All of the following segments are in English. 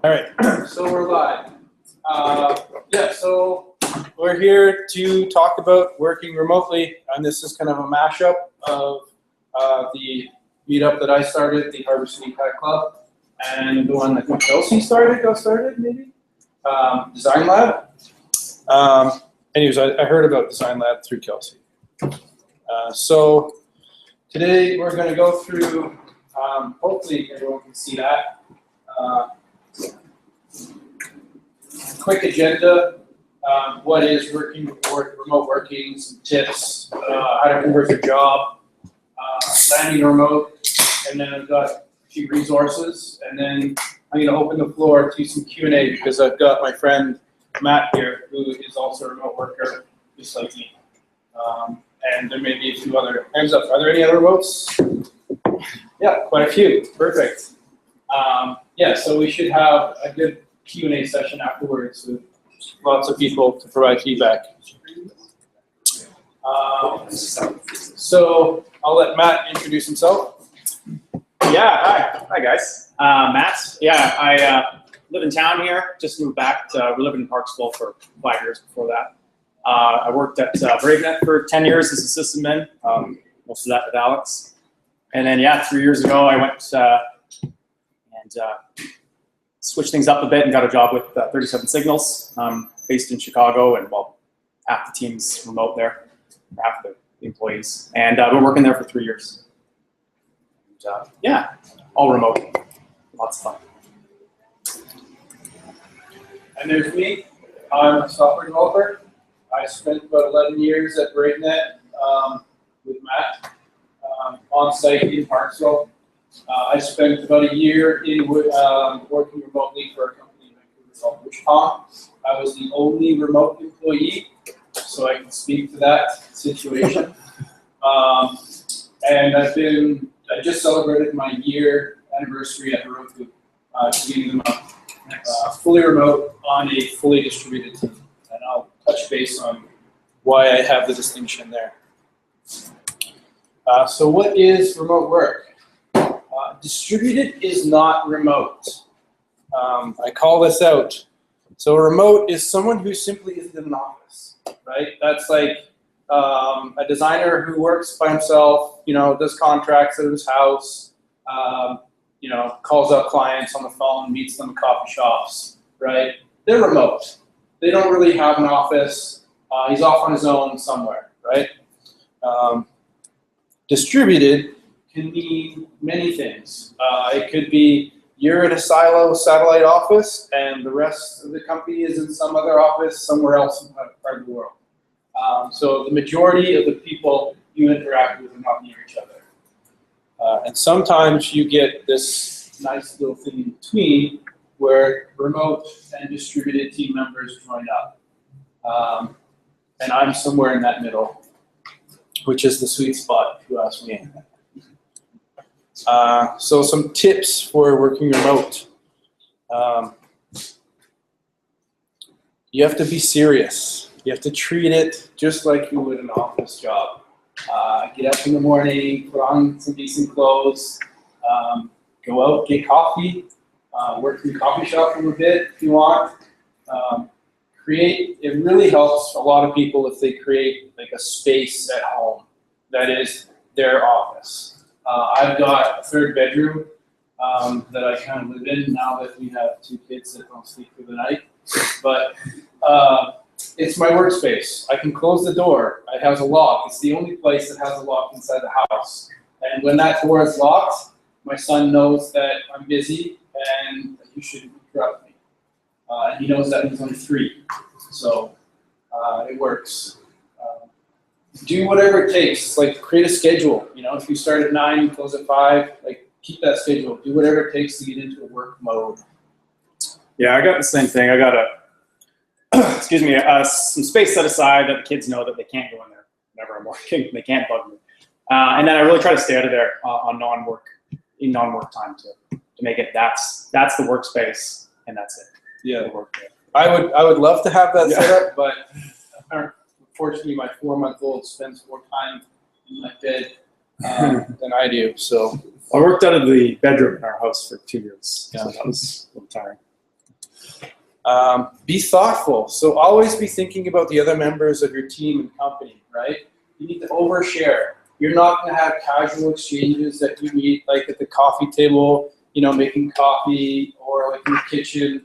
All right, so we're live. So we're here to talk about working remotely, and this is kind of a mashup of the meetup that I started, the Harbor City Kayak Club, and the one that Kelsey got started maybe, Design Lab. Anyways, I heard about Design Lab through Kelsey. So today we're going to go through, hopefully everyone can see that. Quick agenda, what is remote working, some tips, how to convert your job, landing remote, and then I've got a few resources, and then I'm going to open the floor to some Q&A because I've got my friend Matt here, who is also a remote worker, just like me. And there may be a few other hands up. Are there any other remotes? Yeah, quite a few. Perfect. So we should have a good Q&A session afterwards with lots of people to provide feedback. So I'll let Matt introduce himself. Yeah, hi guys. Matt. Yeah, I live in town here. Just moved back. We lived in Parksville for 5 years before that. I worked at BraveNet for 10 years as a sysadmin, most of that with Alex. And then, 3 years ago, I went and switched things up a bit and got a job with 37 Signals, based in Chicago, and half the team's remote there, half the employees. And I've been working there for 3 years. And, all remote, lots of fun. And there's me. I'm a software developer. I spent about 11 years at BraveNet with Matt on site in Parksville. I spent about a year in working remotely for a company in Vancouver called Wishpond. I was the only remote employee, so I can speak to that situation. And I just celebrated my year anniversary at Heroku, beginning of the month. Fully remote on a fully distributed team. And I'll touch base on why I have the distinction there. So what is remote work? Distributed is not remote. I call this out. So remote is someone who simply isn't in an office, right? That's like a designer who works by himself, does contracts at his house, calls out clients on the phone, meets them in coffee shops, right? They're remote. They don't really have an office. He's off on his own somewhere, right? Distributed can mean many things. It could be you're in a silo satellite office and the rest of the company is in some other office somewhere else in part of the world. So the majority of the people you interact with are not near each other. And sometimes you get this nice little thing in between where remote and distributed team members join up. And I'm somewhere in that middle, which is the sweet spot, if you ask me. So some tips for working remote. You have to be serious. You have to treat it just like you would an office job. Get up in the morning, put on some decent clothes, go out, get coffee, work in the coffee shop for a bit if you want. It really helps a lot of people if they create like a space at home that is their office. I've got a third bedroom that I kind of live in now that we have 2 kids that don't sleep through the night. But it's my workspace. I can close the door. It has a lock. It's the only place that has a lock inside the house. And when that door is locked, my son knows that I'm busy and that you shouldn't interrupt me. And he knows that he's only 3. So it works. Do whatever it takes. Like create a schedule. If you start at 9, you close at 5. Like keep that schedule. Do whatever it takes to get into a work mode. Yeah, I got the same thing. I got some space set aside that the kids know that they can't go in there whenever I'm working. They can't bug me. And then I really try to stay out of there on non-work time to make it that's the workspace and that's it. Yeah. I would love to have that set up, but unfortunately my 4-month-old spends more time in my bed than I do. So I worked out of the bedroom in our house for 2 years. So that was a little tiring. Be thoughtful. So always be thinking about the other members of your team and company, right? You need to overshare. You're not going to have casual exchanges that you meet like at the coffee table, you know, making coffee, or like in the kitchen.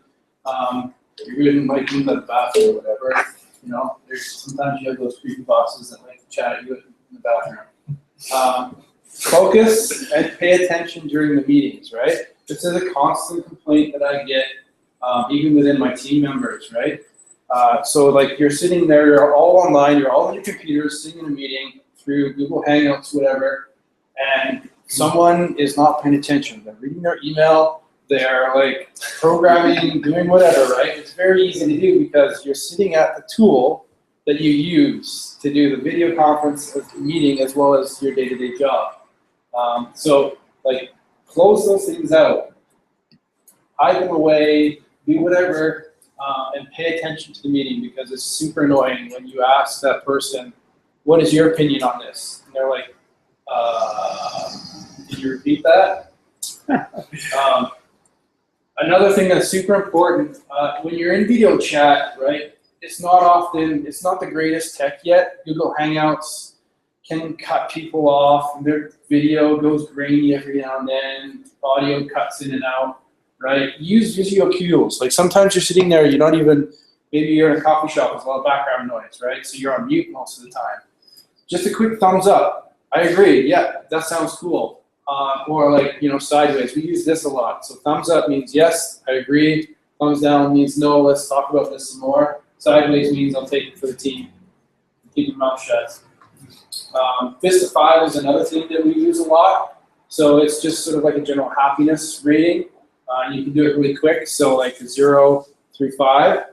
You're even like in the bathroom or whatever. You know, there's sometimes you have those creepy bosses that like to chat at you in the bathroom. Focus and pay attention during the meetings, right? This is a constant complaint that I get, even within my team members, right? So like you're sitting there, you're all online, you're all on your computers, sitting in a meeting through Google Hangouts, whatever, and someone is not paying attention. They're reading their email, they're like programming, doing whatever, right? It's very easy to do because you're sitting at the tool that you use to do the video conference meeting as well as your day-to-day job. So like close those things out, hide them away, do whatever, and pay attention to the meeting because it's super annoying when you ask that person, what is your opinion on this? And they're like, did you repeat that? Another thing that's super important, when you're in video chat, right, it's not the greatest tech yet. Google Hangouts can cut people off, and their video goes grainy every now and then, audio cuts in and out, right? Use visual cues. Like sometimes you're sitting there, maybe you're in a coffee shop with a lot of background noise, right? So you're on mute most of the time. Just a quick thumbs up. I agree, yeah, that sounds cool. Or like, sideways. We use this a lot. So thumbs up means yes, I agree. Thumbs down means no, let's talk about this some more. Sideways means I'll take it for the team. Keep your mouth shut. Fist of 5 is another thing that we use a lot. So it's just sort of like a general happiness rating. You can do it really quick. So like 0 through 5.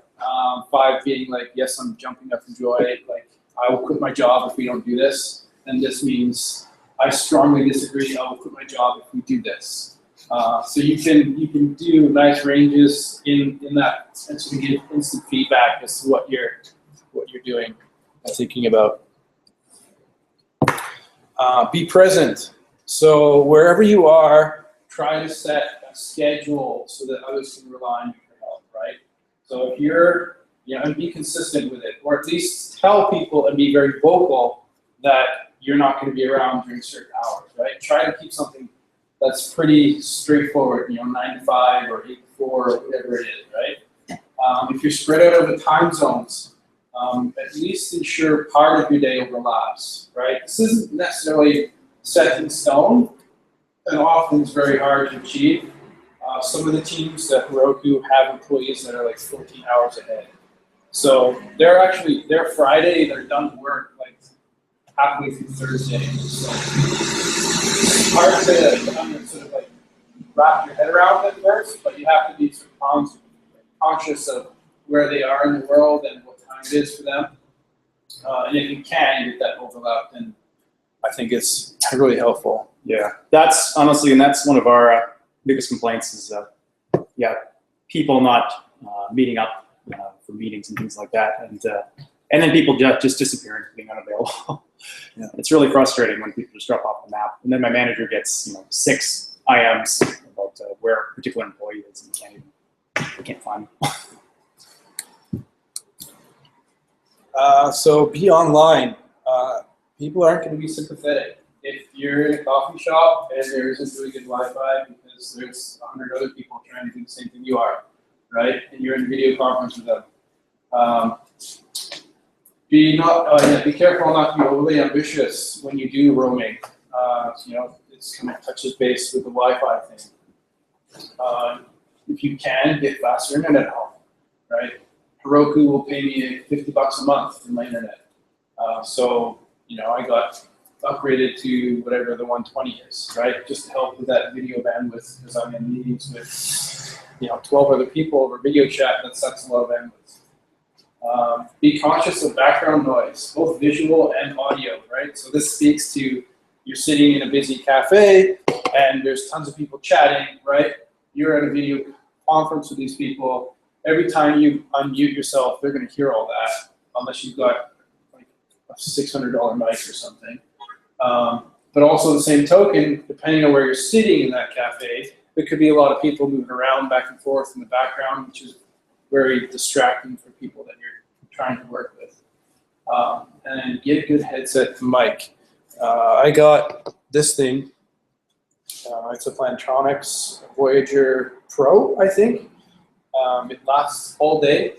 5 being like, yes, I'm jumping up in joy. Like I will quit my job if we don't do this. And this means I strongly disagree. I will quit my job if we do this. So you can do nice ranges in that, and so you can get instant feedback as to what you're doing and thinking about. Be present. So wherever you are, try to set a schedule so that others can rely on you for help, right? So if you're, and be consistent with it, or at least tell people and be very vocal that you're not going to be around during certain hours, right? Try to keep something that's pretty straightforward, 9 to 5 or 8 to 4 or whatever it is, right? If you're spread out over time zones, at least ensure part of your day overlaps, right? This isn't necessarily set in stone, and often it's very hard to achieve. Some of the teams at Heroku have employees that are like 14 hours ahead. So they're Friday, they're done work like halfway through Thursday. So it's hard to sort of like wrap your head around it first, but you have to be sort of conscious of where they are in the world and what time it is for them. And if you can get that overlap, then I think it's really helpful. Yeah, that's honestly, and that's one of our biggest complaints is, people not meeting up for meetings and things like that, and then people just disappearing, being unavailable. Yeah. It's really frustrating when people just drop off the map, and then my manager gets 6 IMs about where a particular employee is, and we can't find them. So be online. People aren't going to be sympathetic. If you're in a coffee shop and there isn't really good Wi-Fi because there's 100 other people trying to do the same thing you are, right? And you're in a video conference with them. Be careful not to be overly ambitious when you do roaming. It's kind of touches base with the Wi-Fi thing. If you can, get faster internet at home, right? Heroku will pay me $50 a month for my internet. I got upgraded to whatever the 120 is, right? Just to help with that video bandwidth because I'm in meetings with 12 other people over video chat. That sucks a lot of bandwidth. Be conscious of background noise, both visual and audio, right? So this speaks to you're sitting in a busy cafe and there's tons of people chatting, right? You're at a video conference with these people. Every time you unmute yourself, they're going to hear all that unless you've got like a $600 mic or something. But also the same token, depending on where you're sitting in that cafe, there could be a lot of people moving around back and forth in the background, which is very distracting for people that you're trying to work with. And then get a good headset mic. I got this thing. It's a Plantronics Voyager Pro, I think. It lasts all day.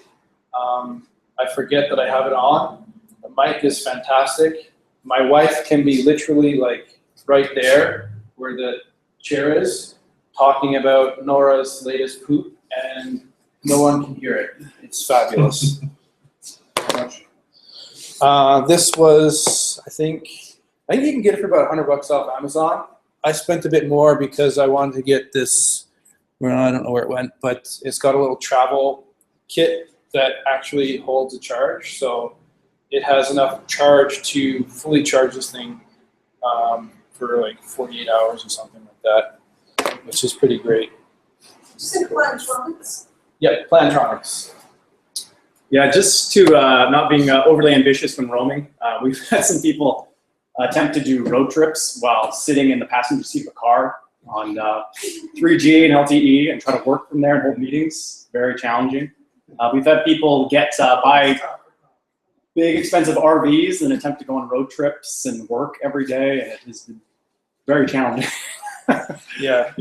I forget that I have it on. The mic is fantastic. My wife can be literally like right there where the chair is, talking about Nora's latest poop, and no one can hear it. It's fabulous. This was, I think you can get it for about $100 off Amazon. I spent a bit more because I wanted to get this, well, I don't know where it went, but it's got a little travel kit that actually holds a charge. So it has enough charge to fully charge this thing for like 48 hours or something like that, which is pretty great. Just in Plantronics? Yeah, Plantronics. Yeah, just to not being overly ambitious when roaming, we've had some people attempt to do road trips while sitting in the passenger seat of a car on 3G and LTE and try to work from there and hold meetings. Very challenging. We've had people buy big expensive RVs and attempt to go on road trips and work every day, and it has been very challenging. Yeah.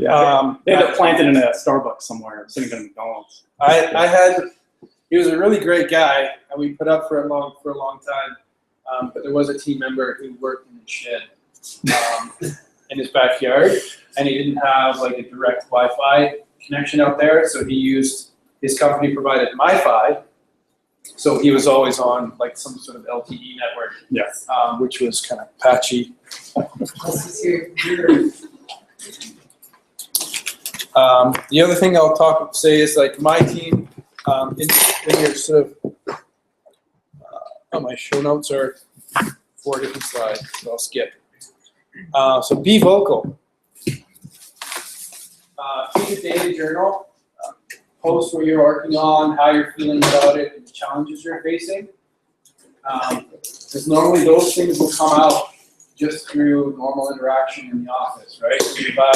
They end up planted in a Starbucks somewhere, sitting in a McDonald's. He was a really great guy, and we put up for a long time. But there was a team member who worked in the shed in his backyard, and he didn't have like a direct Wi-Fi connection out there, so he used his company provided MiFi. So he was always on like some sort of LTE network, Yes. which was kind of patchy. The other thing I'll say is like my team, in your sort of, my show notes are 4 different slides, so I'll skip. So be vocal. Keep a daily journal. Post what you're working on, how you're feeling about it, and the challenges you're facing. Because normally those things will come out just through normal interaction in the office, right? So you buy,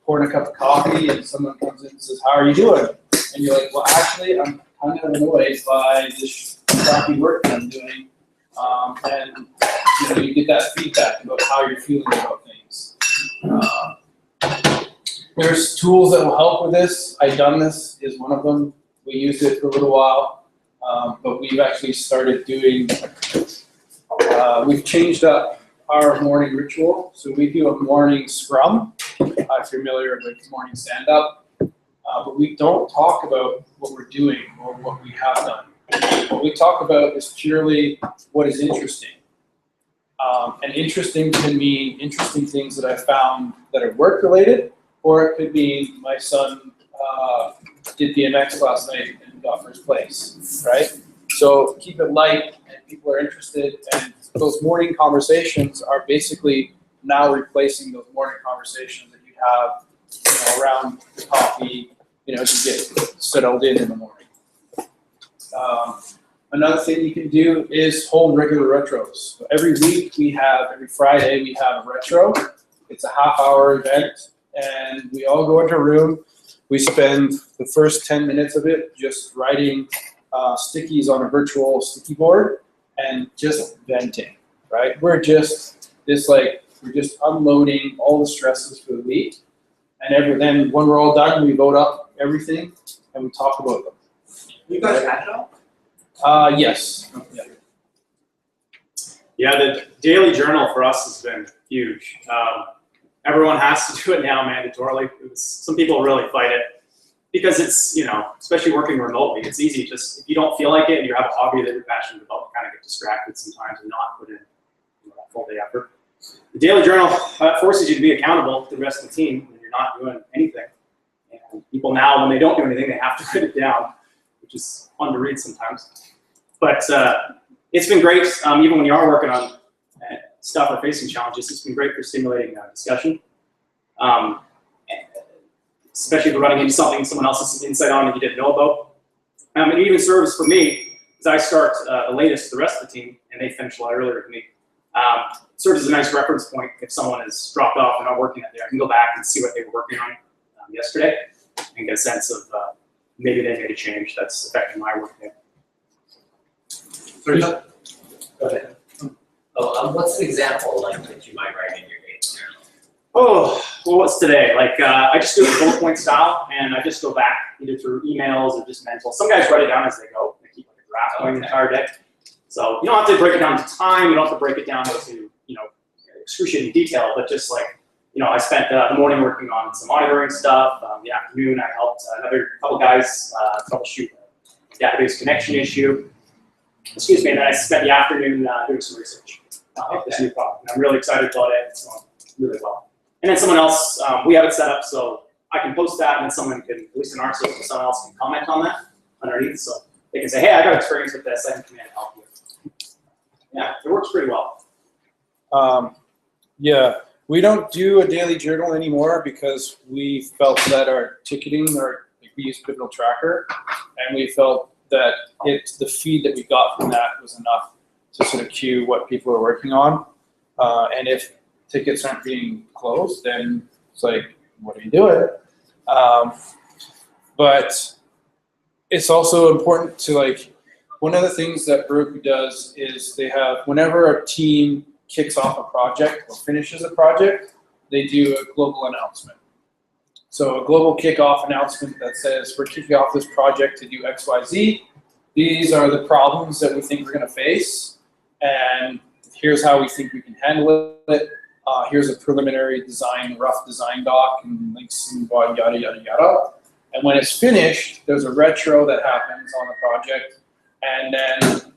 pouring a cup of coffee, and someone comes in and says, "How are you doing?" And you're like, "Well, actually, I'm kind of annoyed by this crappy work that I'm doing." And you get that feedback about how you're feeling about things. There's tools that will help with this. iDoneThis is one of them. We used it for a little while, but we've actually started doing, we've changed up our morning ritual. So we do a morning scrum. If you're familiar with morning stand-up. But we don't talk about what we're doing or what we have done. What we talk about is purely what is interesting. And interesting can mean interesting things that I found that are work-related, or it could be my son did BMX last night and got first place, right? So keep it light and people are interested, and those morning conversations are basically now replacing those morning conversations that you have around the coffee, as you get settled in the morning. Another thing you can do is hold regular retros. So every Friday we have a retro. It's a half-hour event, and we all go into a room. We spend the first 10 minutes of it just writing stickies on a virtual sticky board and just venting, right? We're just unloading all the stresses for the week. And then when we're all done, we vote up everything and we talk about them. You guys had it all? Yes. Yeah, the daily journal for us has been huge. Everyone has to do it now mandatorily. Some people really fight it because it's, especially working remotely, it's easy. Just if you don't feel like it and you have a hobby that you're passionate about, you kind of get distracted sometimes and not put in that full day effort. The daily journal forces you to be accountable to the rest of the team when you're not doing anything. And people now, when they don't do anything, they have to write it down, which is fun to read sometimes. But it's been great, even when you are working on stuff or facing challenges, it's been great for stimulating discussion. Especially if you're running into something someone else has some insight on that you didn't know about. It even serves for me, as I start the latest to the rest of the team, and they finish a lot earlier than me. Serves as a nice reference point if someone has dropped off and not working out there. I can go back and see what they were working on yesterday and get a sense of maybe they made a change that's affecting my workday. Go ahead. Oh, what's an example like that you might write in your data journal? Oh, well, what's today? Like, I just do it bullet point style, and I just go back either through emails or just mental. Some guys write it down as they go. They keep like a graph going the entire day. So you don't have to break it down to time. You don't have to break it down to, excruciating detail, but just like, I spent the morning working on some monitoring stuff. The afternoon, I helped another couple guys troubleshoot a database connection issue. Excuse me, and then I spent the afternoon doing some research of this new product. And I'm really excited about it. It's going really well. And then someone else, we have it set up so I can post that, and then someone can, at least in our system, someone else can comment on that underneath. So they can say, hey, I got experience with this. I can come in and help you. Yeah, it works pretty well. Yeah, we don't do a daily journal anymore because we felt that our ticketing, we use Pivotal Tracker, and we felt that the feed that we got from that was enough to sort of cue what people are working on. And if tickets aren't being closed, then it's like, what are you doing? But it's also important to one of the things that Heroku does is they have, whenever a team kicks off a project or finishes a project, they do a global announcement. So a global kickoff announcement that says, we're kicking off this project to do X, Y, Z. These are the problems that we think we're gonna face, and here's how we think we can handle it. Here's a preliminary design, rough design doc, and links and yada, yada, yada. And when it's finished, there's a retro that happens on the project, and then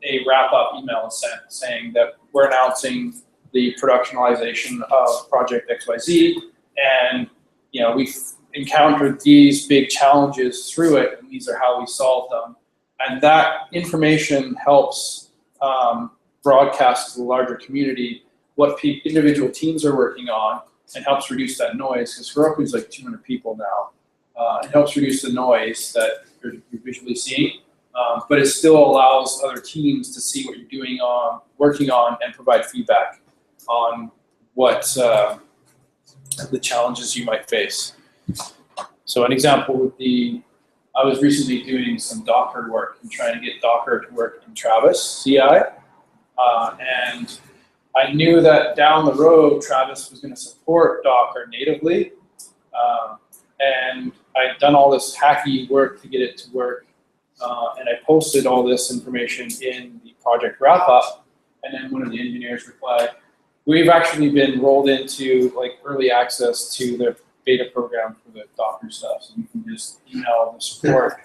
a wrap-up email is sent saying that we're announcing the productionalization of Project XYZ, and we've encountered these big challenges through it, and these are how we solved them. And that information helps broadcast to the larger community what individual teams are working on, and helps reduce that noise, because Heroku is like 200 people now. It helps reduce the noise that you're visually seeing. But it still allows other teams to see what you're working on, and provide feedback on what the challenges you might face. So an example would be, I was recently doing some Docker work and trying to get Docker to work in Travis CI. And I knew that down the road, Travis was going to support Docker natively. And I'd done all this hacky work to get it to work. And I posted all this information in the project wrap-up, and then one of the engineers replied, we've actually been rolled into early access to the beta program for the Docker stuff, so you can just email the support.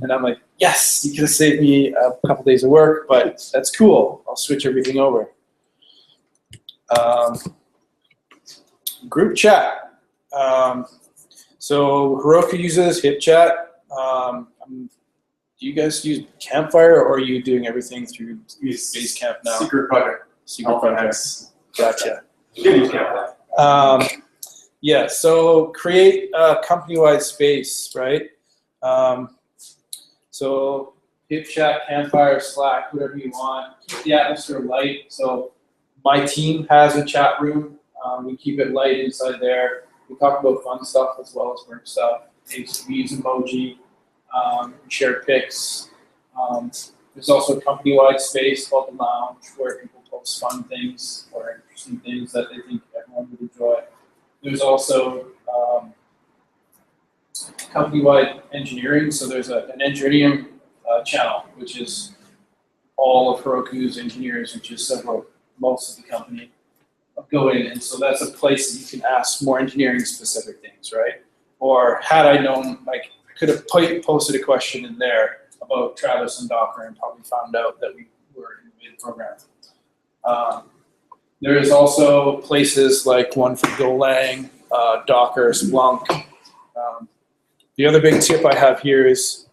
And I'm like, yes, you could have saved me a couple days of work, but that's cool. I'll switch everything over. Group chat. So Heroku uses HipChat. Do you guys use Campfire, or are you doing everything through Basecamp now? Secret project. Secret projects. Gotcha. Yeah. Yeah, so create a company-wide space, right? So HipChat, Campfire, Slack, whatever you want. Keep the atmosphere light. So my team has a chat room. We keep it light inside there. We talk about fun stuff as well as work stuff. We use emoji. Share pics. There's also a company-wide space called the Lounge, where people post fun things or interesting things that they think everyone would enjoy. There's also company-wide engineering. So there's an engineering channel, which is all of Heroku's engineers, which is most of the company, go in. And so that's a place that you can ask more engineering-specific things, right? Or had I known, could have posted a question in there about Travis and Docker and probably found out that we were in the bid program. There is also places like one for Golang, Docker, Splunk. The other big tip I have here is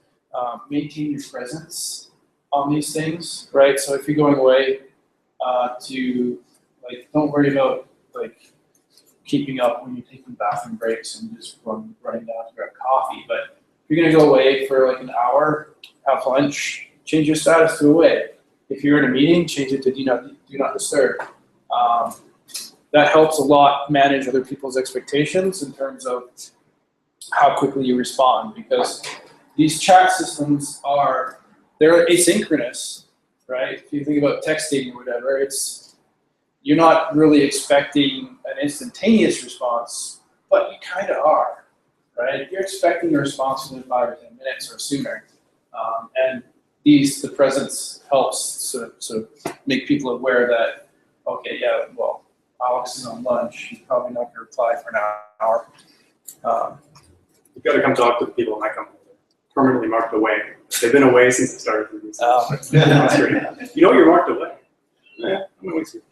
maintain your presence on these things, right? So if you're going away don't worry about keeping up when you're taking bathroom breaks and just running down to grab coffee, but if you're gonna go away for an hour, have lunch, change your status to away. If you're in a meeting, change it to do not disturb. That helps a lot manage other people's expectations in terms of how quickly you respond, because these chat systems they're asynchronous, right? If you think about texting or whatever, you're not really expecting an instantaneous response, but you kind of are, right? You're expecting a response within 5 or 10 minutes or sooner. And the presence helps sort of make people aware that, okay, yeah, well, Alex is on lunch. He's probably not going to reply for an hour. You've got to come talk to the people in my company. They're permanently marked away. They've been away since it started. That's great. You know you're marked away. Yeah, I'm always here.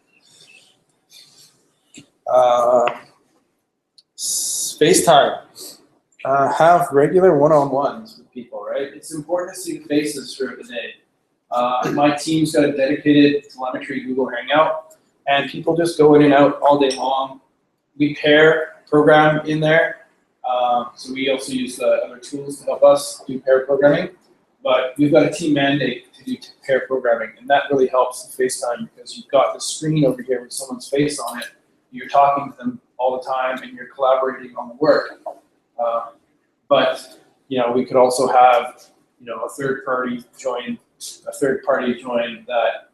FaceTime. Have regular one-on-ones with people, right? It's important to see the faces throughout the day. My team's got a dedicated telemetry Google Hangout, and people just go in and out all day long. We pair program in there, so we also use other tools to help us do pair programming. But we've got a team mandate to do pair programming, and that really helps the FaceTime because you've got the screen over here with someone's face on it. You're talking to them all the time, and you're collaborating on the work. But we could also have a third party join that,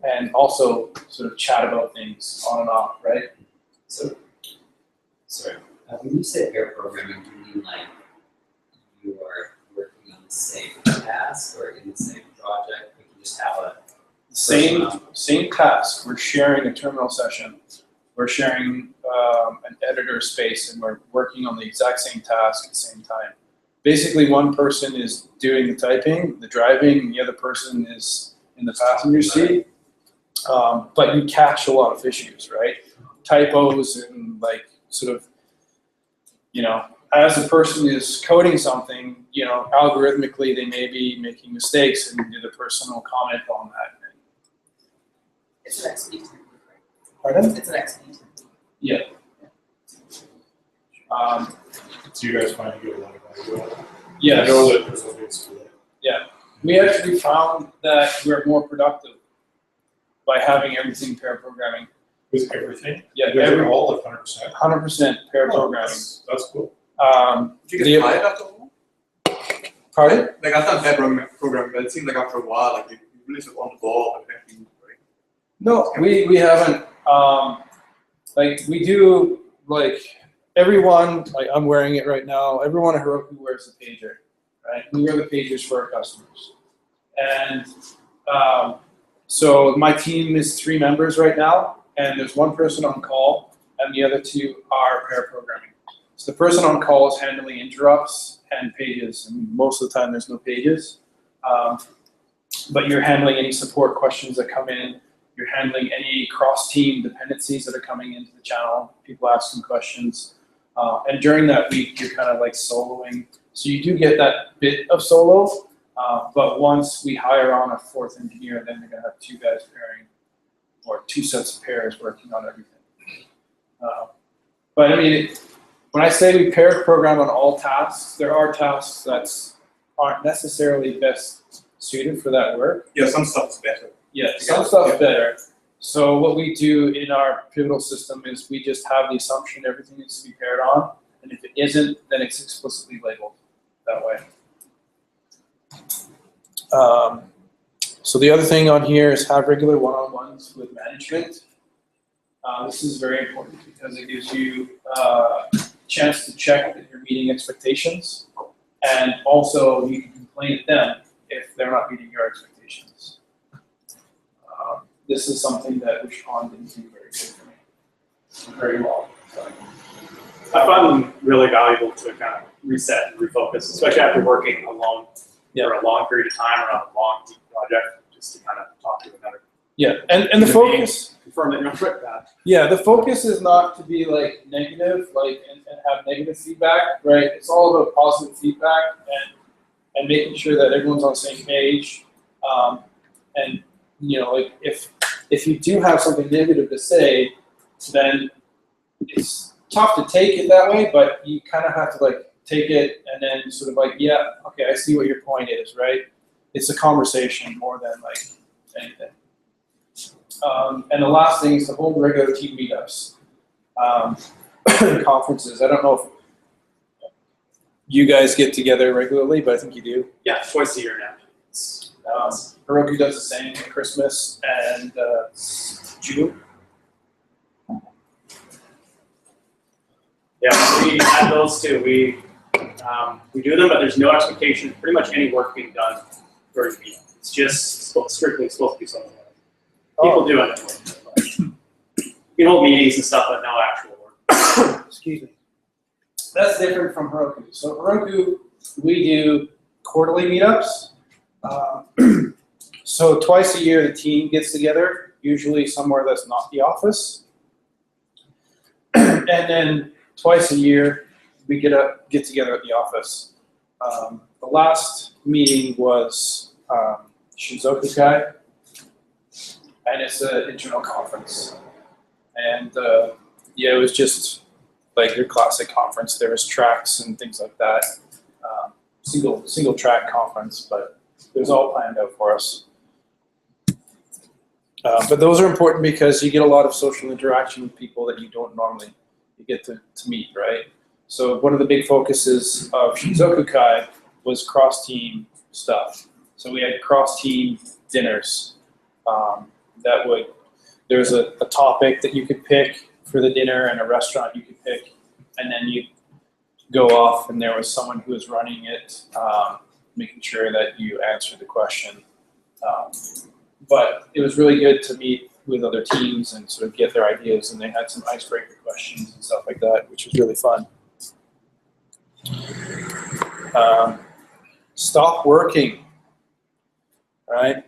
and also sort of chat about things on and off, right? So, sorry, when you say pair programming, do you mean like you are working on the same task or in the same project? We can just have a Same task. We're sharing a terminal session. We're sharing an editor space, and we're working on the exact same task at the same time. Basically, one person is doing the typing, the driving, and the other person is in the passenger seat. But you catch a lot of issues, right? Typos and as a person is coding something, algorithmically they may be making mistakes, and the other person will comment on that. It's an XP. Pardon? It's an XP. Yeah. So you guys find you get a lot of value out of it? Yes. I know that there's a big split. We actually found that we're more productive by having everything pair programming. With everything? Yeah, You guys are all like 100%? 100% pair programming. That's cool. Did you get tired after a while? Pardon? Like I've done pair programming, but it seems like after a while, like you really sit on the ball and everything, right? No, we haven't. We do, everyone, I'm wearing it right now, everyone at Heroku wears a pager, right? We wear the pagers for our customers. And so my team is 3 members right now, and there's one person on call, and the other 2 are pair programming. So the person on call is handling interrupts and pages, and most of the time there's no pages. But you're handling any support questions that come in. You're handling any cross-team dependencies that are coming into the channel, people asking questions. And during that week, you're kind of soloing. So you do get that bit of solo, but once we hire on a 4th engineer, then they're going to have 2 guys pairing, or 2 sets of pairs working on everything. But I mean, when I say we pair program on all tasks, there are tasks that aren't necessarily best suited for that work. Yeah, some stuff is better. Yeah, some stuff's better. So what we do in our Pivotal system is we just have the assumption everything needs to be paired on, and if it isn't, then it's explicitly labeled that way. So the other thing on here is have regular one-on-ones with management. This is very important because it gives you a chance to check that you're meeting expectations, and also you can complain at them if they're not meeting your expectations. This is something that Wishpond didn't do very good for me. Very well. So. I find them really valuable to kind of reset and refocus, especially after working alone for a long period of time or on a long deep project, just to kind of talk to another. Yeah, and the focus. Confirm that you're on the right path. Yeah, the focus is not to be negative, and have negative feedback, right? It's all about positive feedback and making sure that everyone's on the same page. And if you do have something negative to say, then it's tough to take it that way, but you kind of have to take it and then sort of yeah, okay, I see what your point is, right? It's a conversation more than anything. And the last thing is to hold regular team meetups, conferences. I don't know you guys get together regularly, but I think you do. Yeah, twice a year now. Heroku does the same at Christmas and June. Yeah, we add those too. We do them, but there's no expectation of pretty much any work being done during the meeting. It's just strictly supposed to be something else. People do it. You can hold meetings and stuff, but no actual work. Excuse me. That's different from Heroku. So Heroku, we do quarterly meetups. So twice a year, the team gets together, usually somewhere that's not the office. And then twice a year, we get together at the office. The last meeting was Shinzoku-kai, and it's an internal conference. And yeah, it was just like your classic conference. There was tracks and things like that. Single track conference, but it was all planned out for us. But those are important because you get a lot of social interaction with people that you don't normally get to meet, right? So one of the big focuses of Shinzoku-kai was cross-team stuff. So we had cross-team dinners. There was a topic that you could pick for the dinner and a restaurant you could pick, and then you go off and there was someone who was running it, making sure that you answered the question. But it was really good to meet with other teams and sort of get their ideas, and they had some icebreaker questions and stuff like that, which was really fun. Stop working, right? Of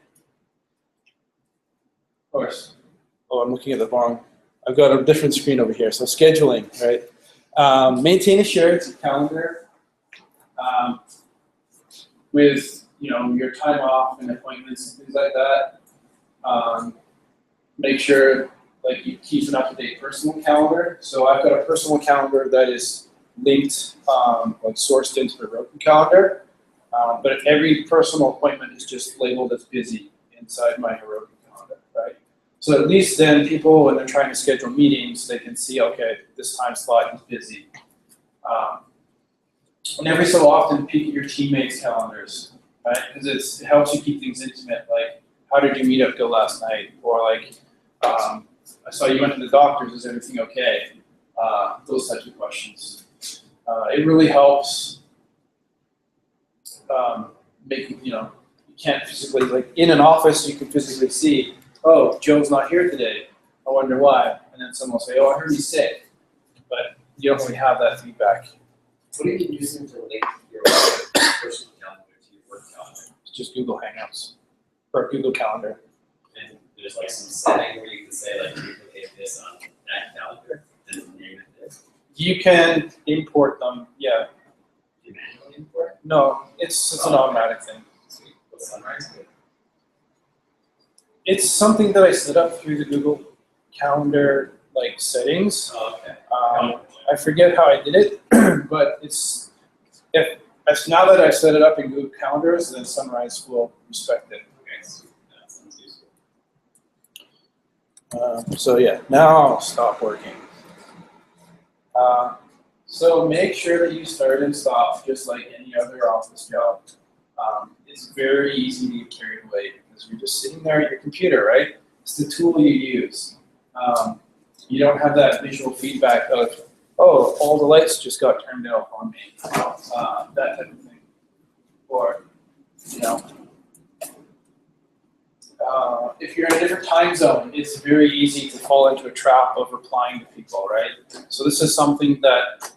course. Oh, I'm looking at the wrong. I've got a different screen over here. So scheduling, right? Maintain a shared calendar with your time off and appointments and things like that. Make sure like you keep an up-to-date personal calendar. So I've got a personal calendar that is linked, like sourced into the Roku calendar. But every personal appointment is just labeled as busy inside my Heroku calendar, right? So at least then people, when they're trying to schedule meetings, they can see, okay, this time slot is busy. And every so often, peek at your teammates' calendars, right? Because it helps you keep things intimate, like, how did your meetup go last night? Or like, I saw you went to the doctor's, is everything okay? Those types of questions. It really helps making, you can't physically, like in an office, you can physically see, oh, Joe's not here today. I wonder why. And then someone will say, oh, I heard he's sick. But you don't really have that feedback. What are you using to link your personal calendar to your work calendar? It's just Google Hangouts or Google Calendar. And there's like some setting where you can say like duplicate this on that calendar and name it this. You can import them, yeah. Do you manually import? No, it's an automatic thing. Sweet. What's Sunrise good? It's something that I set up through the Google Calendar like settings. Oh, okay. I forget how I did it, but it's now that I've set it up in Google Calendars, then Sunrise will respect it. Okay, sweet. That sounds useful. So yeah, now I'll stop working. So make sure that you start and stop just like any other office job. It's very easy to get carried away because you're just sitting there at your computer, right? It's the tool you use. You don't have that visual feedback of, oh, all the lights just got turned out on me, that type of thing. Or, if you're in a different time zone, it's very easy to fall into a trap of replying to people, right? So this is something that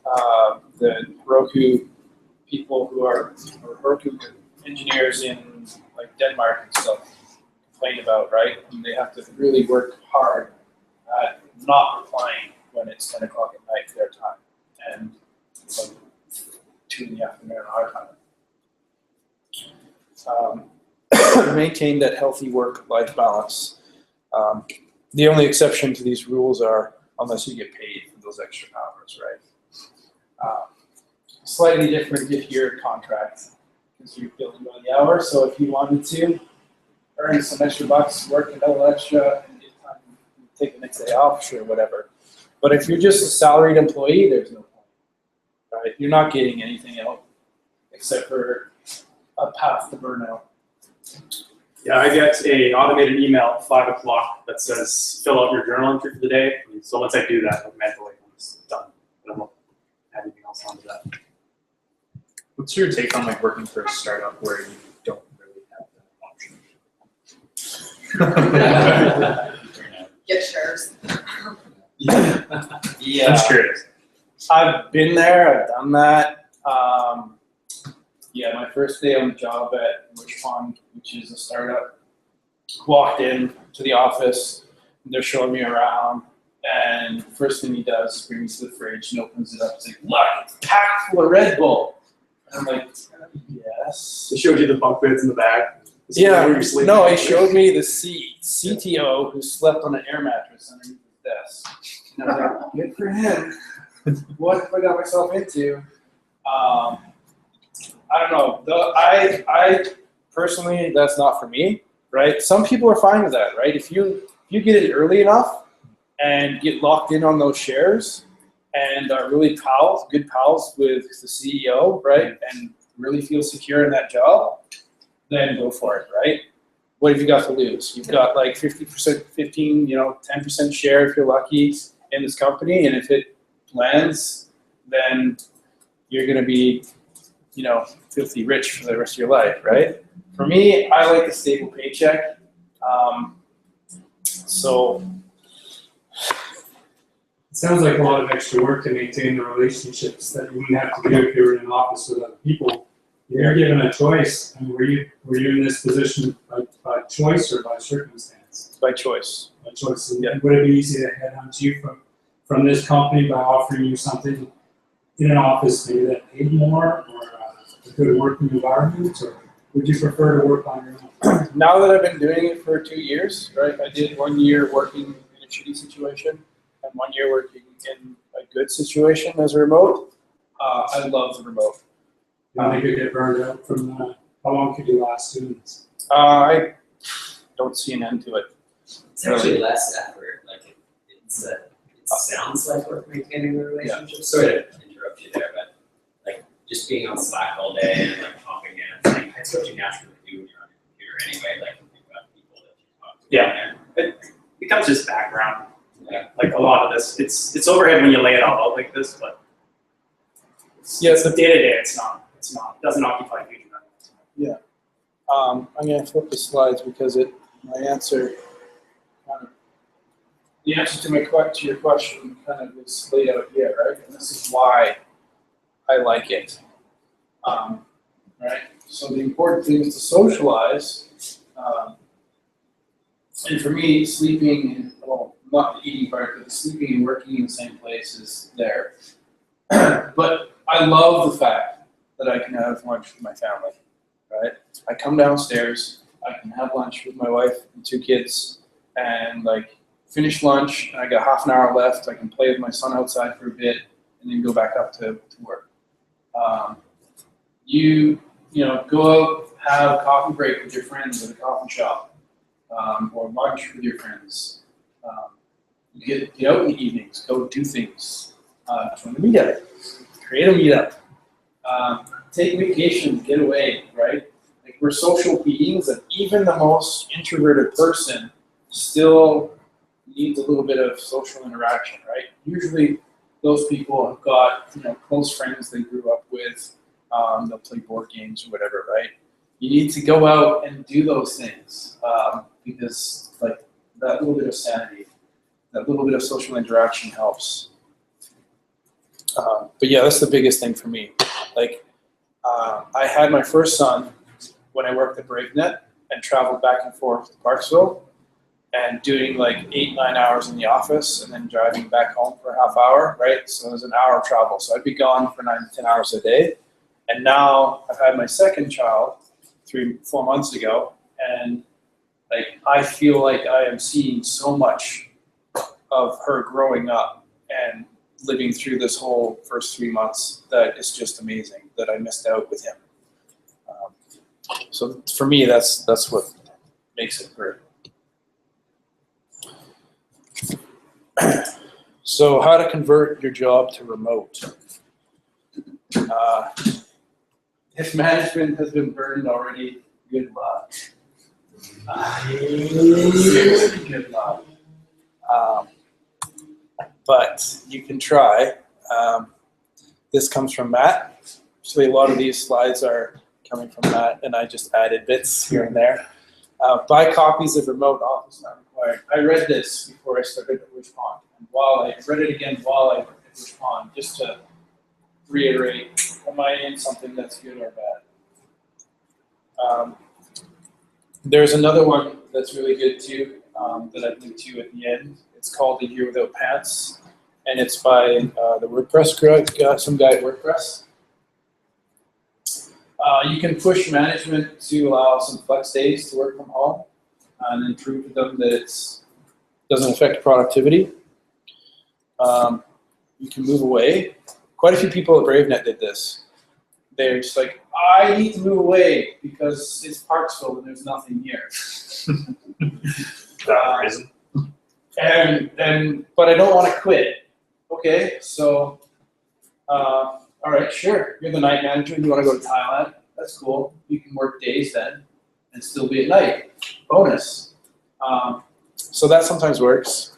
the Heroku people who are Heroku engineers in like Denmark and stuff complain about, right? And they have to really work hard at not replying when it's 10 o'clock at night their time, and it's like 2 in the afternoon our time. Maintain that healthy work-life balance. The only exception to these rules are unless you get paid for those extra hours, right? Slightly different if you're a contract, because you're billing by the hour. So if you wanted to earn some extra bucks, work a little extra, and get time to take the next day off, sure, whatever. But if you're just a salaried employee, there's no point, right? You're not getting anything else except for a path to burnout. Yeah, I get a automated email at 5 o'clock that says fill out your journal entry for the day. And so once I do that, like mentally, I'm just done. I don't add anything else onto that. What's your take on like working for a startup where you don't really have that option? Get shares. I'm Yeah, just curious. I've been there, I've done that. Yeah, my first day on the job at Witch Pond, which is a startup, walked in to the office, they're showing me around, and first thing he does is bring me to the fridge and opens it up. He's like, look, it's packed full of Red Bull. And I'm like, yes. They showed you the bunk beds in the back. This is Yeah, where you're sleeping. no, he showed me the CTO who slept on an air mattress underneath his desk. And I was like, good for him. What have I got myself into? I don't know. I personally, that's not for me, right? Some people are fine with that, right? If you get it early enough and get locked in on those shares and are really good pals with the CEO, right? And really feel secure in that job, then go for it, right? What have you got to lose? You've got like 50%, 10% share if you're lucky in this company. And if it lands, then you're going to be, filthy rich for the rest of your life, right? For me, I like a stable paycheck. So It sounds like a lot of extra work to maintain the relationships that you wouldn't have to do if you were in an office with other people. You're given a choice. I mean, were you in this position by choice or by circumstance? by choice. By choice. And Yeah. would it be easy to headhunt you from this company by offering you something in an office maybe that paid more or a good working environment, or would you prefer to work on your own? Now that I've been doing it for 2 years, right? I did 1 year working in a shitty situation and 1 year working in a good situation as a remote. I love the remote. You think you'd get burned out from that? How long could you last doing this? I don't see an end to it. It's actually less effort, like it sounds like we're maintaining a relationship. Sorry to interrupt you there, but like just being on Slack all day and like hopping in, it's like that's what you naturally do when you're on your computer anyway, like you've got people that you talk to. Yeah. there. It becomes just background. Yeah. Like a lot of this, it's overhead when you lay it all out like this, but Yes. the day to day, it doesn't occupy a huge amount of time. I'm gonna flip the slides because my answer the answer to your question kind of is laid out here, right? And this is why I like it. Right? So the important thing is to socialize. And for me, sleeping, well, not the eating part, but the sleeping and working in the same place is there. But I love the fact that I can have lunch with my family, right? I come downstairs, I can have lunch with my wife and 2 kids, and like finish lunch, and I got half an hour left. I can play with my son outside for a bit, and then go back up to work. Go out, have a coffee break with your friends at a coffee shop, or lunch with your friends. Get out in the evenings, go do things. Join the meetup, create a meetup. Take vacation, get away, right? Like we're social beings, and even the most introverted person still needs a little bit of social interaction, right? Usually those people have got, close friends they grew up with, they'll play board games or whatever, right? You need to go out and do those things, because like that little bit of sanity, that little bit of social interaction helps. But yeah, that's the biggest thing for me. Like, I had my first son when I worked at BraveNet and traveled back and forth to Parksville and doing like 8-9 hours in the office and then driving back home for a half hour, right? So it was an hour of travel. So I'd be gone for 9 to 10 hours a day. And now I've had my second child 3-4 months ago, and like I feel like I am seeing so much of her growing up and living through this whole first 3 months that it's just amazing that I missed out with him. So for me, that's what makes it great. So how to convert your job to remote. If management has been burned already, good luck. Good luck. But you can try. This comes from Matt. Actually, a lot of these slides are coming from Matt, and I just added bits here and there. Buy copies of Remote Office Not Required. I read this before I started at Rouge Pond, and I read it again while I worked at Rouge Pond, just to reiterate, am I in something that's good or bad? There's another one that's really good too, that I linked to at the end. It's called The Year Without Pants, and it's by the WordPress guy, some guy at WordPress. You can push management to allow some flex days to work from home, and then prove to them that it doesn't affect productivity. You can move away. Quite a few people at BraveNet did this. They're just like, I need to move away because it's Parksville and there's nothing here. But I don't want to quit. Okay, so, all right, sure. You're the night manager. You want to go to Thailand? That's cool. You can work days then and still be at night. Bonus. So that sometimes works.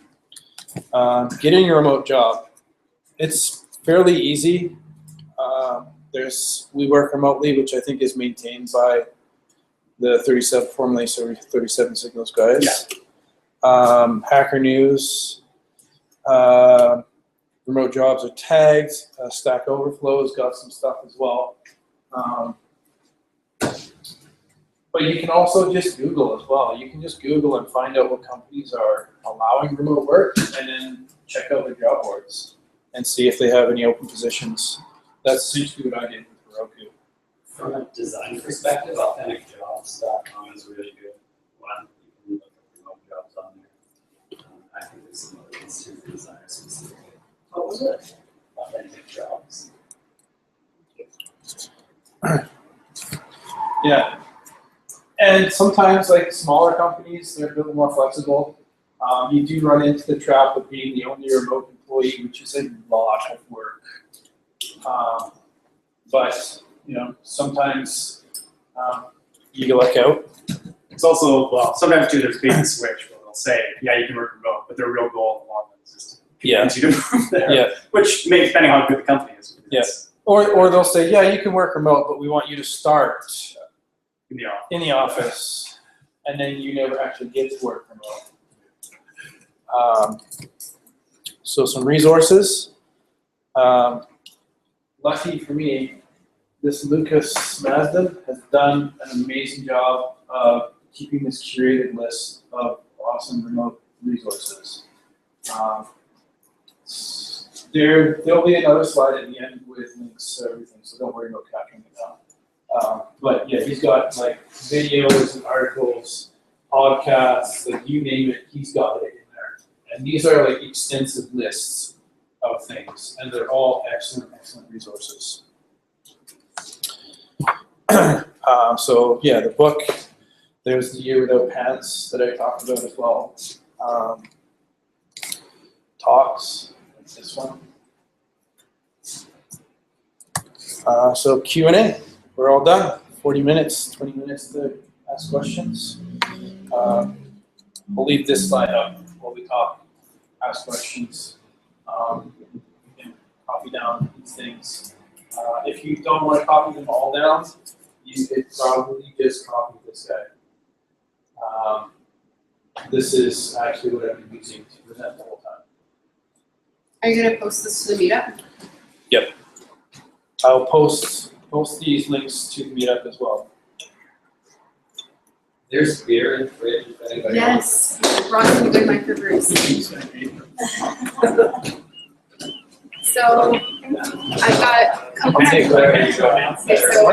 Getting a remote job. It's fairly easy. We work remotely, which I think is maintained by the 37, formerly 37 Signals guys. Yeah. Hacker News. Remote jobs are tagged. Stack Overflow's got some stuff as well. But you can also just Google as well. You can just Google and find out what companies are allowing remote work, and then check out their job boards and see if they have any open positions. That's essentially what I did with Heroku. From a design perspective, AuthenticJobs.com is really good. One, you can look at remote jobs on there. I think there's some other ones too for designers specifically. What was it? Authentic Jobs. Yeah. And sometimes, like smaller companies, they're a little more flexible. You do run into the trap of being the only remote employee, which is a lot of work. But sometimes you get luck out. It's also, well, sometimes too, there's bait and switch where they'll say, yeah, you can work remote, but their real goal in the long run is just to convince you to move there. Yeah. Which may, depending on how good the company is. Yes. Or they'll say, yeah, you can work remote, but we want you to start In the office. in the office, and then you never actually get to work remote. So some resources. Lucky for me, this Lucas Mazda has done an amazing job of keeping this curated list of awesome remote resources. There'll be another slide at the end with links to everything, so don't worry about capturing it down. But yeah, he's got like videos and articles, podcasts, like you name it, he's got it in there. And these are like extensive lists of things, and they're all excellent, excellent resources. So yeah, the book, there's The Year Without Pants that I talked about as well. Talks, like this one. So Q&A, we're all done. 40 minutes, 20 minutes to ask questions. We'll leave this slide up while we talk, ask questions. You can copy down these things. If you don't want to copy them all down, you could probably just copy this guy. This is actually what I've been using to present the whole time. Are you going to post this to the meetup? Yep. I'll post these links to the meetup as well. There's beer in the fridge if anybody wants. Yes, brought some good microbrews. So I've got I'll take whatever you got. Okay, so,